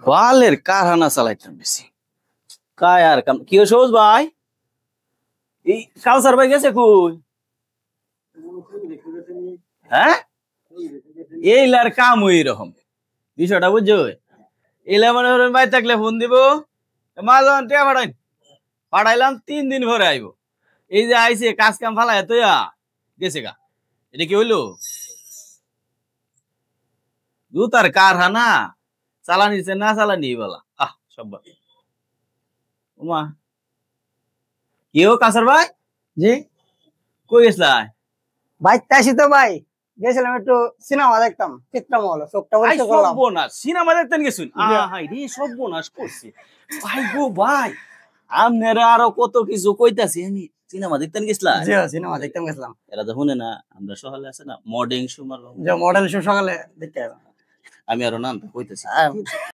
বালের কারখানা চালাইতাম বেশি কায় আর কাম কি সবুজ ভাই এই কাউসার ভাই গেছে কই হ্যাঁ এইলার কাম ওই রকম বিষয়টা বুঝছো এলা মনে করেন ভাই থাকলে ফোন দিব মাঝন টিয়া পাঠাইন পাঠাইলাম 3 দিন পরে আইব এই যে আইছে কাজ কাম ফালাই তুইয়া গেছে গা এটা কি হইলো জুতার কারখানা চালানিছে না চালানি বলা সব উমা কেউ কাসার ভাই জি কই গেছলাই ভাই তাইছি তো ভাই গেছিলাম একটু সিনেমা দেখতাম চিত্রমহল চোখটা বলতে করলাম সর্বনাশ সিনেমা দেখতেন গেছুন হাই রে সর্বনাশ করছে ভাই গো ভাই আপনারা আরো কত কিছু কইতাছি আমি সিনেমা দেখতেন গেছলা জি সিনেমা দেখতাম গেছিলাম এরা তো শুনে না আমরা সকালে আছে না মর্নিং শো মারব যে মডেল শো সকালে দেখতে আমি আরো নাম কইতেছি